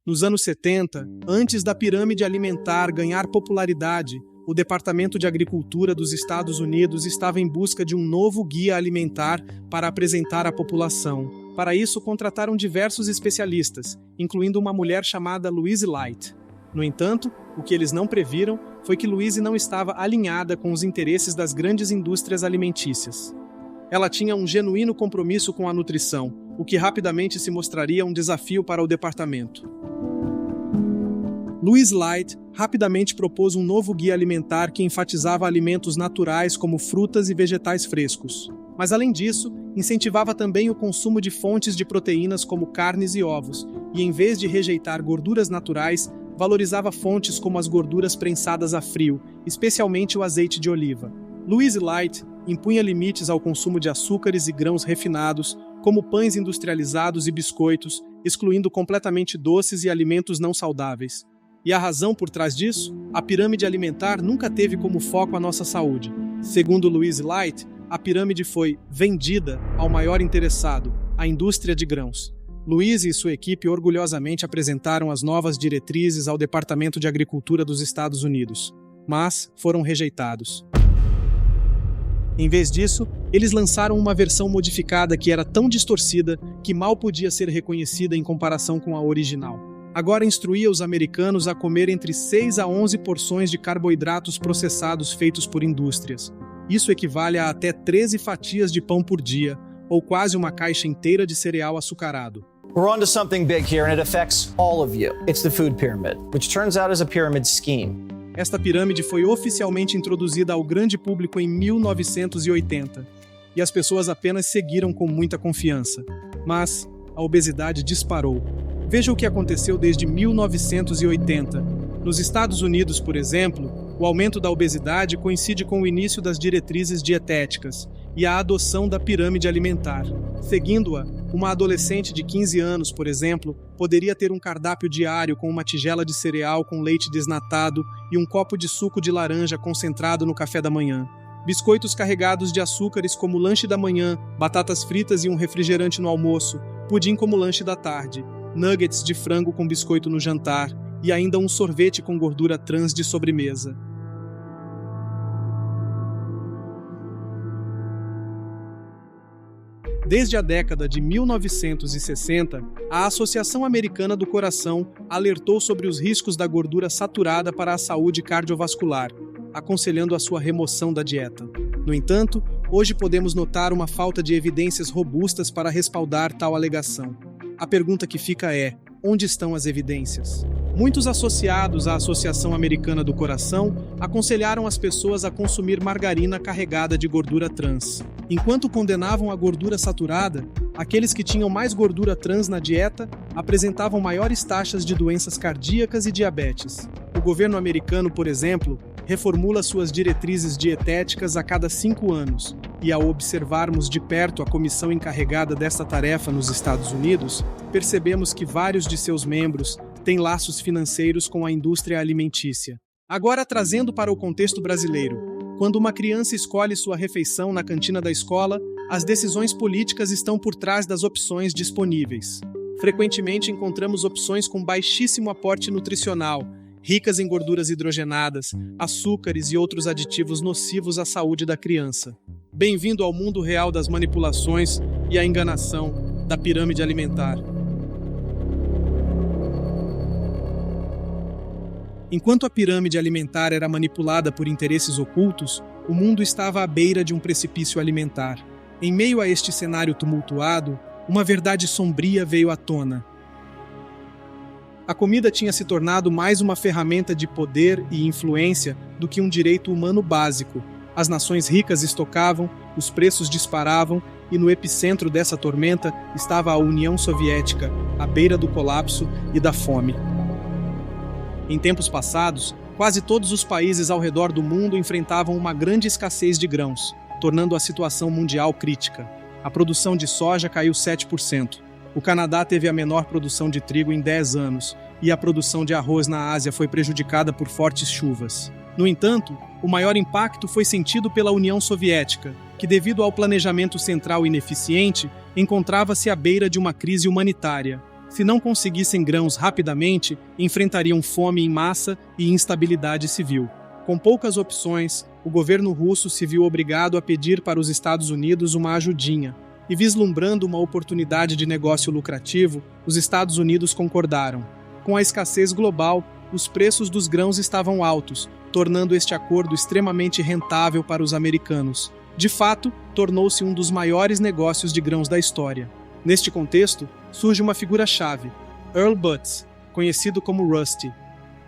Nos anos 70, antes da pirâmide alimentar ganhar popularidade, o Departamento de Agricultura dos Estados Unidos estava em busca de um novo guia alimentar para apresentar à população. Para isso, contrataram diversos especialistas, incluindo uma mulher chamada Louise Light. No entanto, o que eles não previram foi que Louise não estava alinhada com os interesses das grandes indústrias alimentícias. Ela tinha um genuíno compromisso com a nutrição, o que rapidamente se mostraria um desafio para o departamento. Louise Light rapidamente propôs um novo guia alimentar que enfatizava alimentos naturais como frutas e vegetais frescos. Mas, além disso, incentivava também o consumo de fontes de proteínas como carnes e ovos, e em vez de rejeitar gorduras naturais, valorizava fontes como as gorduras prensadas a frio, especialmente o azeite de oliva. Louise Light impunha limites ao consumo de açúcares e grãos refinados, como pães industrializados e biscoitos, excluindo completamente doces e alimentos não saudáveis. E a razão por trás disso? A pirâmide alimentar nunca teve como foco a nossa saúde. Segundo Louise Light, a pirâmide foi vendida ao maior interessado, a indústria de grãos. Louise e sua equipe orgulhosamente apresentaram as novas diretrizes ao Departamento de Agricultura dos Estados Unidos, mas foram rejeitados. Em vez disso, eles lançaram uma versão modificada que era tão distorcida que mal podia ser reconhecida em comparação com a original. Agora instruía os americanos a comer entre 6 a 11 porções de carboidratos processados feitos por indústrias. Isso equivale a até 13 fatias de pão por dia, ou quase uma caixa inteira de cereal açucarado. We're onto something big here and it affects all of you. It's the food pyramid, which turns out is a pyramid scheme. Esta pirâmide foi oficialmente introduzida ao grande público em 1980, e as pessoas apenas seguiram com muita confiança. Mas a obesidade disparou. Veja o que aconteceu desde 1980. Nos Estados Unidos, por exemplo, o aumento da obesidade coincide com o início das diretrizes dietéticas e a adoção da pirâmide alimentar. Seguindo-a, uma adolescente de 15 anos, por exemplo, poderia ter um cardápio diário com uma tigela de cereal com leite desnatado e um copo de suco de laranja concentrado no café da manhã. Biscoitos carregados de açúcares como lanche da manhã, batatas fritas e um refrigerante no almoço, pudim como lanche da tarde, nuggets de frango com biscoito no jantar e ainda um sorvete com gordura trans de sobremesa. Desde a década de 1960, a Associação Americana do Coração alertou sobre os riscos da gordura saturada para a saúde cardiovascular, aconselhando a sua remoção da dieta. No entanto, hoje podemos notar uma falta de evidências robustas para respaldar tal alegação. A pergunta que fica é: onde estão as evidências? Muitos associados à Associação Americana do Coração aconselharam as pessoas a consumir margarina carregada de gordura trans. Enquanto condenavam a gordura saturada, aqueles que tinham mais gordura trans na dieta apresentavam maiores taxas de doenças cardíacas e diabetes. O governo americano, por exemplo, reformula suas diretrizes dietéticas a cada 5 anos, e ao observarmos de perto a comissão encarregada desta tarefa nos Estados Unidos, percebemos que vários de seus membros têm laços financeiros com a indústria alimentícia. Agora, trazendo para o contexto brasileiro, quando uma criança escolhe sua refeição na cantina da escola, as decisões políticas estão por trás das opções disponíveis. Frequentemente encontramos opções com baixíssimo aporte nutricional, ricas em gorduras hidrogenadas, açúcares e outros aditivos nocivos à saúde da criança. Bem-vindo ao mundo real das manipulações e a enganação da pirâmide alimentar. Enquanto a pirâmide alimentar era manipulada por interesses ocultos, o mundo estava à beira de um precipício alimentar. Em meio a este cenário tumultuado, uma verdade sombria veio à tona. A comida tinha se tornado mais uma ferramenta de poder e influência do que um direito humano básico. As nações ricas estocavam, os preços disparavam e no epicentro dessa tormenta estava a União Soviética, à beira do colapso e da fome. Em tempos passados, quase todos os países ao redor do mundo enfrentavam uma grande escassez de grãos, tornando a situação mundial crítica. A produção de soja caiu 7%. O Canadá teve a menor produção de trigo em 10 anos, e a produção de arroz na Ásia foi prejudicada por fortes chuvas. No entanto, o maior impacto foi sentido pela União Soviética, que, devido ao planejamento central ineficiente, encontrava-se à beira de uma crise humanitária. Se não conseguissem grãos rapidamente, enfrentariam fome em massa e instabilidade civil. Com poucas opções, o governo russo se viu obrigado a pedir para os Estados Unidos uma ajudinha, e vislumbrando uma oportunidade de negócio lucrativo, os Estados Unidos concordaram. Com a escassez global, os preços dos grãos estavam altos, tornando este acordo extremamente rentável para os americanos. De fato, tornou-se um dos maiores negócios de grãos da história. Neste contexto, surge uma figura-chave, Earl Butz, conhecido como Rusty.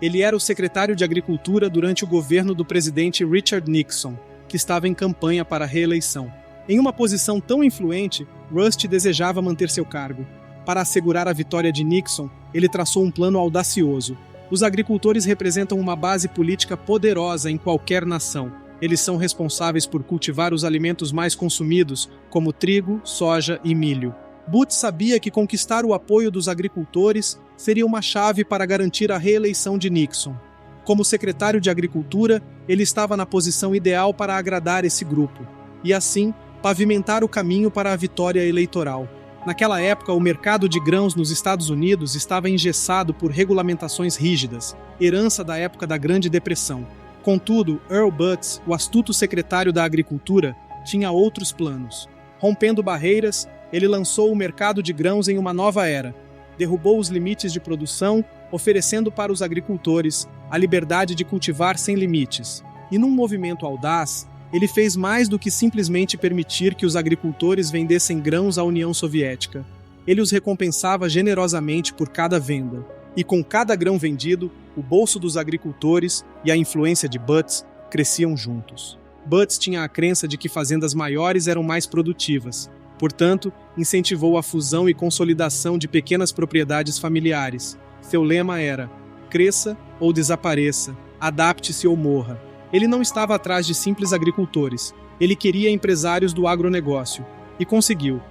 Ele era o secretário de Agricultura durante o governo do presidente Richard Nixon, que estava em campanha para a reeleição. Em uma posição tão influente, Rusty desejava manter seu cargo. Para assegurar a vitória de Nixon, ele traçou um plano audacioso. Os agricultores representam uma base política poderosa em qualquer nação. Eles são responsáveis por cultivar os alimentos mais consumidos, como trigo, soja e milho. Butz sabia que conquistar o apoio dos agricultores seria uma chave para garantir a reeleição de Nixon. Como secretário de Agricultura, ele estava na posição ideal para agradar esse grupo, e assim, pavimentar o caminho para a vitória eleitoral. Naquela época, o mercado de grãos nos Estados Unidos estava engessado por regulamentações rígidas, herança da época da Grande Depressão. Contudo, Earl Butz, o astuto secretário da Agricultura, tinha outros planos. Rompendo barreiras, ele lançou o mercado de grãos em uma nova era. Derrubou os limites de produção, oferecendo para os agricultores a liberdade de cultivar sem limites. E num movimento audaz, ele fez mais do que simplesmente permitir que os agricultores vendessem grãos à União Soviética. Ele os recompensava generosamente por cada venda. E com cada grão vendido, o bolso dos agricultores e a influência de Butz cresciam juntos. Butz tinha a crença de que fazendas maiores eram mais produtivas. Portanto, incentivou a fusão e consolidação de pequenas propriedades familiares. Seu lema era: cresça ou desapareça, adapte-se ou morra. Ele não estava atrás de simples agricultores. Ele queria empresários do agronegócio. E conseguiu.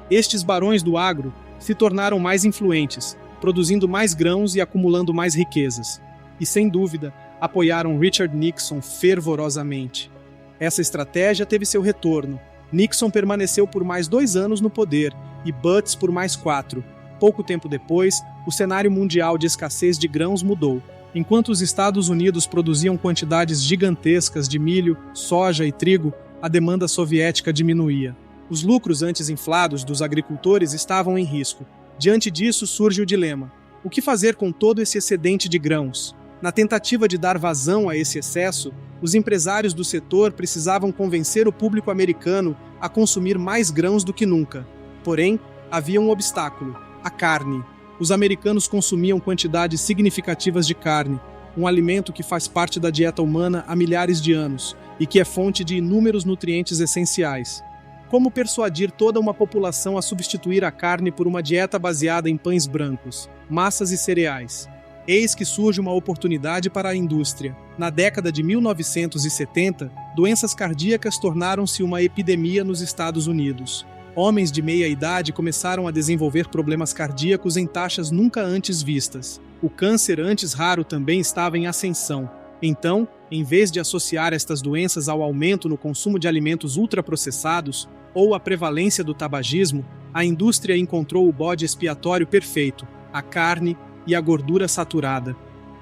Estes barões do agro se tornaram mais influentes, produzindo mais grãos e acumulando mais riquezas. E, sem dúvida, apoiaram Richard Nixon fervorosamente. Essa estratégia teve seu retorno. Nixon permaneceu por mais 2 anos no poder e Butz por mais 4. Pouco tempo depois, o cenário mundial de escassez de grãos mudou. Enquanto os Estados Unidos produziam quantidades gigantescas de milho, soja e trigo, a demanda soviética diminuía. Os lucros antes inflados dos agricultores estavam em risco. Diante disso surge o dilema: o que fazer com todo esse excedente de grãos? Na tentativa de dar vazão a esse excesso, os empresários do setor precisavam convencer o público americano a consumir mais grãos do que nunca. Porém, havia um obstáculo: a carne. Os americanos consumiam quantidades significativas de carne, um alimento que faz parte da dieta humana há milhares de anos e que é fonte de inúmeros nutrientes essenciais. Como persuadir toda uma população a substituir a carne por uma dieta baseada em pães brancos, massas e cereais? Eis que surge uma oportunidade para a indústria. Na década de 1970, doenças cardíacas tornaram-se uma epidemia nos Estados Unidos. Homens de meia idade começaram a desenvolver problemas cardíacos em taxas nunca antes vistas. O câncer antes raro também estava em ascensão. Então, em vez de associar estas doenças ao aumento no consumo de alimentos ultraprocessados ou à prevalência do tabagismo, a indústria encontrou o bode expiatório perfeito: a carne e a gordura saturada.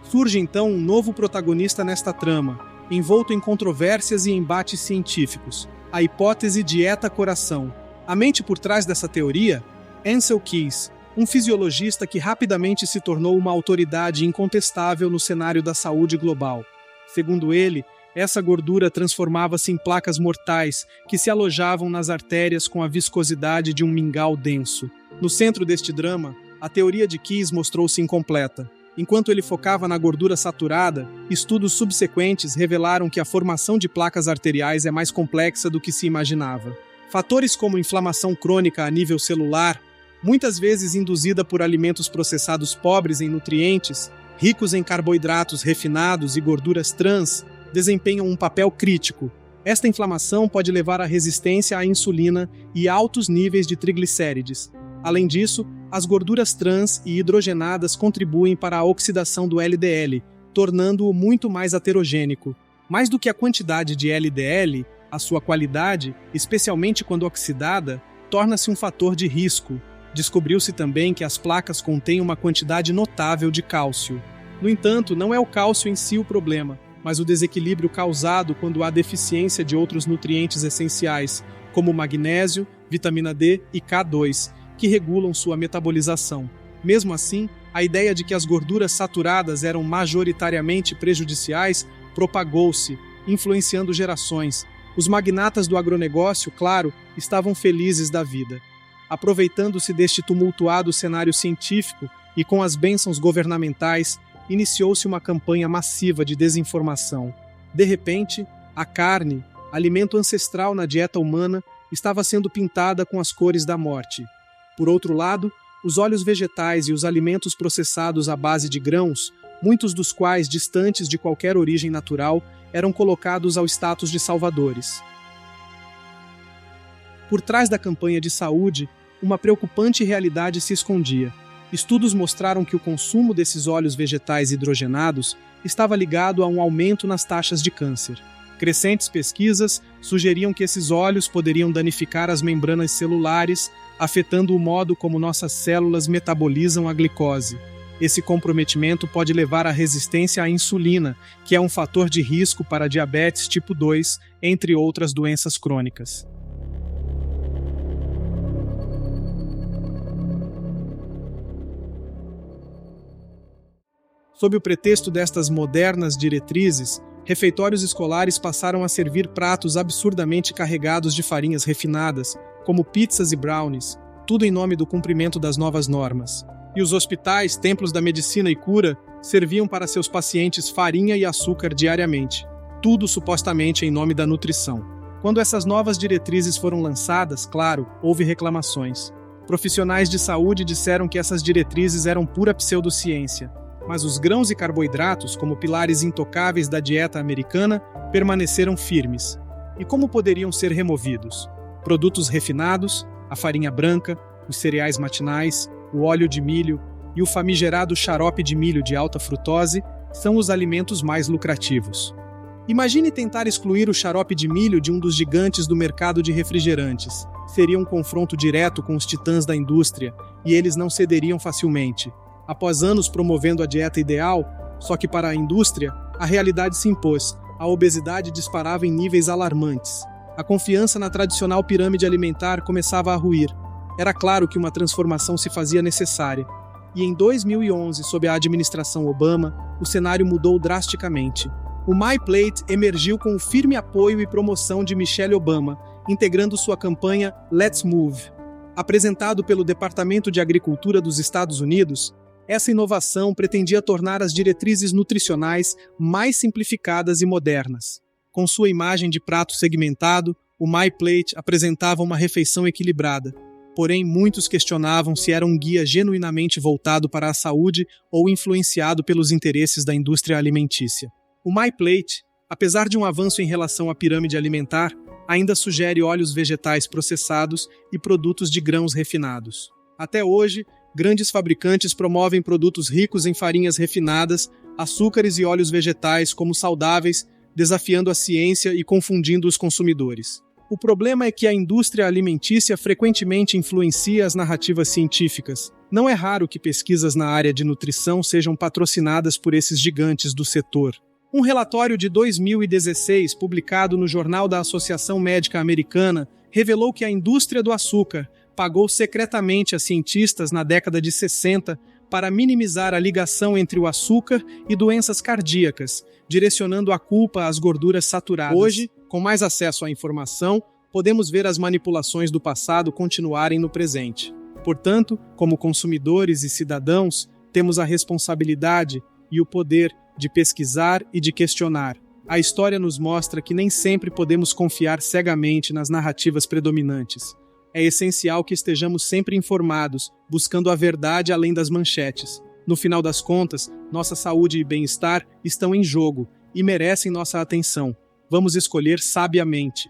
Surge então um novo protagonista nesta trama, envolto em controvérsias e embates científicos: a hipótese dieta-coração. A mente por trás dessa teoria? Ancel Keys, um fisiologista que rapidamente se tornou uma autoridade incontestável no cenário da saúde global. Segundo ele, essa gordura transformava-se em placas mortais que se alojavam nas artérias com a viscosidade de um mingau denso. No centro deste drama, a teoria de Keys mostrou-se incompleta. Enquanto ele focava na gordura saturada, estudos subsequentes revelaram que a formação de placas arteriais é mais complexa do que se imaginava. Fatores como inflamação crônica a nível celular, muitas vezes induzida por alimentos processados pobres em nutrientes, ricos em carboidratos refinados e gorduras trans, desempenham um papel crítico. Esta inflamação pode levar à resistência à insulina e altos níveis de triglicérides. Além disso, as gorduras trans e hidrogenadas contribuem para a oxidação do LDL, tornando-o muito mais aterogênico. Mais do que a quantidade de LDL, a sua qualidade, especialmente quando oxidada, torna-se um fator de risco. Descobriu-se também que as placas contêm uma quantidade notável de cálcio. No entanto, não é o cálcio em si o problema, mas o desequilíbrio causado quando há deficiência de outros nutrientes essenciais, como magnésio, vitamina D e K2, que regulam sua metabolização. Mesmo assim, a ideia de que as gorduras saturadas eram majoritariamente prejudiciais propagou-se, influenciando gerações. Os magnatas do agronegócio, claro, estavam felizes da vida. Aproveitando-se deste tumultuado cenário científico e com as bênçãos governamentais, iniciou-se uma campanha massiva de desinformação. De repente, a carne, alimento ancestral na dieta humana, estava sendo pintada com as cores da morte. Por outro lado, os óleos vegetais e os alimentos processados à base de grãos, muitos dos quais distantes de qualquer origem natural, eram colocados ao status de salvadores. Por trás da campanha de saúde, uma preocupante realidade se escondia. Estudos mostraram que o consumo desses óleos vegetais hidrogenados estava ligado a um aumento nas taxas de câncer. Crescentes pesquisas sugeriam que esses óleos poderiam danificar as membranas celulares, afetando o modo como nossas células metabolizam a glicose. Esse comprometimento pode levar à resistência à insulina, que é um fator de risco para diabetes tipo 2, entre outras doenças crônicas. Sob o pretexto destas modernas diretrizes, refeitórios escolares passaram a servir pratos absurdamente carregados de farinhas refinadas, como pizzas e brownies, tudo em nome do cumprimento das novas normas. E os hospitais, templos da medicina e cura, serviam para seus pacientes farinha e açúcar diariamente, tudo supostamente em nome da nutrição. Quando essas novas diretrizes foram lançadas, claro, houve reclamações. Profissionais de saúde disseram que essas diretrizes eram pura pseudociência, mas os grãos e carboidratos, como pilares intocáveis da dieta americana, permaneceram firmes. E como poderiam ser removidos? Produtos refinados, a farinha branca, os cereais matinais, o óleo de milho e o famigerado xarope de milho de alta frutose são os alimentos mais lucrativos. Imagine tentar excluir o xarope de milho de um dos gigantes do mercado de refrigerantes. Seria um confronto direto com os titãs da indústria, e eles não cederiam facilmente. Após anos promovendo a dieta ideal, só que para a indústria, a realidade se impôs. A obesidade disparava em níveis alarmantes. A confiança na tradicional pirâmide alimentar começava a ruir. Era claro que uma transformação se fazia necessária. E em 2011, sob a administração Obama, o cenário mudou drasticamente. O MyPlate emergiu com o firme apoio e promoção de Michelle Obama, integrando sua campanha Let's Move. Apresentado pelo Departamento de Agricultura dos Estados Unidos, essa inovação pretendia tornar as diretrizes nutricionais mais simplificadas e modernas. Com sua imagem de prato segmentado, o MyPlate apresentava uma refeição equilibrada. Porém, muitos questionavam se era um guia genuinamente voltado para a saúde ou influenciado pelos interesses da indústria alimentícia. O MyPlate, apesar de um avanço em relação à pirâmide alimentar, ainda sugere óleos vegetais processados e produtos de grãos refinados. Até hoje, grandes fabricantes promovem produtos ricos em farinhas refinadas, açúcares e óleos vegetais como saudáveis, desafiando a ciência e confundindo os consumidores. O problema é que a indústria alimentícia frequentemente influencia as narrativas científicas. Não é raro que pesquisas na área de nutrição sejam patrocinadas por esses gigantes do setor. Um relatório de 2016, publicado no Jornal da Associação Médica Americana, revelou que a indústria do açúcar pagou secretamente a cientistas na década de 60 para minimizar a ligação entre o açúcar e doenças cardíacas, direcionando a culpa às gorduras saturadas. Hoje, com mais acesso à informação, podemos ver as manipulações do passado continuarem no presente. Portanto, como consumidores e cidadãos, temos a responsabilidade e o poder de pesquisar e de questionar. A história nos mostra que nem sempre podemos confiar cegamente nas narrativas predominantes. É essencial que estejamos sempre informados, buscando a verdade além das manchetes. No final das contas, nossa saúde e bem-estar estão em jogo e merecem nossa atenção. Vamos escolher sabiamente.